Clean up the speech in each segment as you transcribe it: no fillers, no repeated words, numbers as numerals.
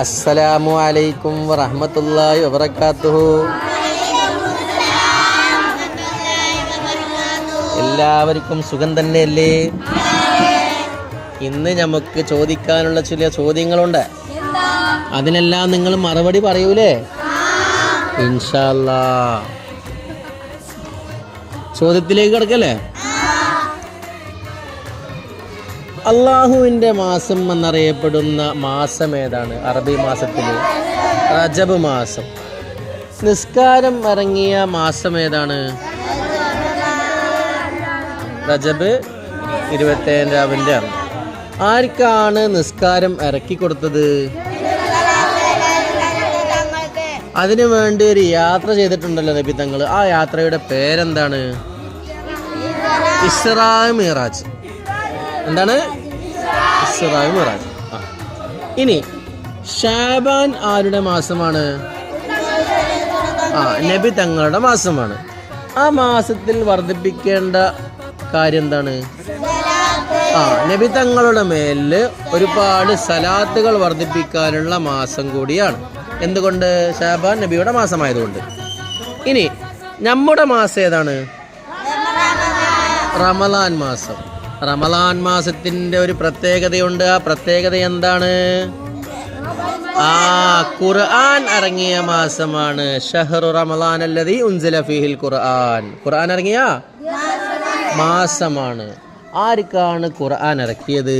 അസ്സലാമു അലൈക്കും വറഹ്മത്തുള്ളാഹി വബറകാതുഹു. എല്ലാവർക്കും സുഖം തന്നെയല്ലേ? ഇന്ന് നമുക്ക് ചോദിക്കാനുള്ള ചില ചോദ്യങ്ങളുണ്ട്. അതിനെല്ലാം നിങ്ങൾ മറുപടി പറയൂലേ? ഇൻഷാ അല്ലാഹ്. ചോദ്യത്തിലേക്ക് കിടക്കല്ലേ? അള്ളാഹുവിൻ്റെ മാസം എന്നറിയപ്പെടുന്ന മാസം ഏതാണ്? അറബി മാസത്തിൽ റജബ് മാസം. നിസ്കാരം ഇറങ്ങിയ മാസം ഏതാണ്? റജബ് 27 ആണ്. ആർക്കാണ് നിസ്കാരം ഇറക്കി കൊടുത്തത്? അതിനു വേണ്ടി ഒരു യാത്ര ചെയ്തിട്ടുണ്ടല്ലോ നബി തങ്ങൾ. ആ യാത്രയുടെ പേരെന്താണ്? ഇസ്റാ മിറാജ്. എന്താണ്? ഇസ്റാ മിറാജ്. ഇനി ഷാബാൻ ആരുടെ മാസമാണ്? നബി തങ്ങളുടെ മാസമാണ്. ആ മാസത്തിൽ വർദ്ധിപ്പിക്കേണ്ട കാര്യം എന്താണ്? നബി തങ്ങളുടെ മേലില് ഒരുപാട് സലാത്തുകൾ വർദ്ധിപ്പിക്കാനുള്ള മാസം കൂടിയാണ്. എന്തുകൊണ്ട്? ഷാബാൻ നബിയുടെ മാസമായതുകൊണ്ട്. ഇനി നമ്മുടെ മാസം ഏതാണ്? റമളാൻ മാസം. റമളാൻ മാസത്തിന്റെ ഒരു പ്രത്യേകതയുണ്ട്. ആ പ്രത്യേകത എന്താണ്? ഖുർആൻ ഇറങ്ങിയ മാസമാണ്. ഷഹ്റു റമളാൻ അല്ലദീ ഉൻസില ഫീഹിൽ ഖുർആൻ. ഖുർആൻ ഇറങ്ങിയ മാസമാണ്. ആർക്കാണ് ഖുർആൻ ഇറക്കിയത്?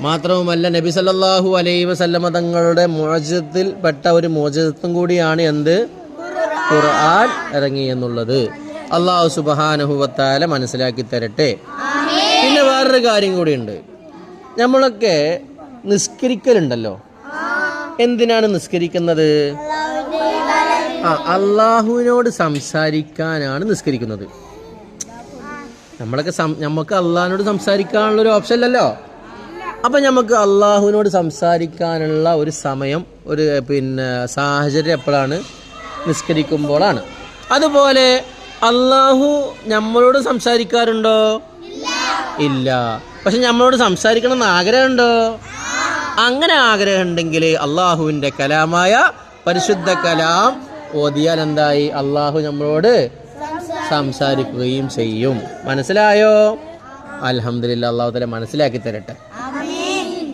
മാത്രവുമല്ല നബി സല്ലല്ലാഹു അലൈഹി വസല്ലമ തങ്ങളുടെ മുഅ്ജിസത്തിൽ പെട്ട ഒരു മുഅ്ജിസത്തും കൂടിയാണ് എന്ത്? ഖുർആൻ ഇറങ്ങി എന്നുള്ളത്. അല്ലാഹു സുബ്ഹാനഹു വ തആല മനസ്സിലാക്കി തരട്ടെ. പിന്നെ വേറൊരു കാര്യം കൂടിയുണ്ട്. നമ്മളൊക്കെ നിസ്കരിക്കലുണ്ടല്ലോ. എന്തിനാണ് നിസ്കരിക്കുന്നത്? അള്ളാഹുവിനോട് സംസാരിക്കാനാണ് നിസ്കരിക്കുന്നത്. നമുക്ക് അള്ളാഹിനോട് സംസാരിക്കാനുള്ളൊരു ഓപ്ഷൻ അല്ലല്ലോ. അപ്പം നമുക്ക് അള്ളാഹുവിനോട് സംസാരിക്കാനുള്ള ഒരു സമയം, ഒരു സാഹചര്യം എപ്പോഴാണ്? നിസ്കരിക്കുമ്പോഴാണ്. അതുപോലെ അള്ളാഹു നമ്മളോട് സംസാരിക്കാറുണ്ടോ? ഇല്ല. പക്ഷെ നമ്മളോട് സംസാരിക്കണം എന്ന് ആഗ്രഹമുണ്ടോ? അങ്ങനെ ആഗ്രഹം ഉണ്ടെങ്കിൽ അള്ളാഹുവിൻ്റെ കലാമായ പരിശുദ്ധ കലാം ഓതിയാൽ എന്തായി? അള്ളാഹു നമ്മളോട് സംസാരിക്കുകയും ചെയ്യും. മനസ്സിലായോ? അൽഹംദുലില്ലാഹ്. അള്ളാഹു തആല മനസ്സിലാക്കി തരട്ടെ.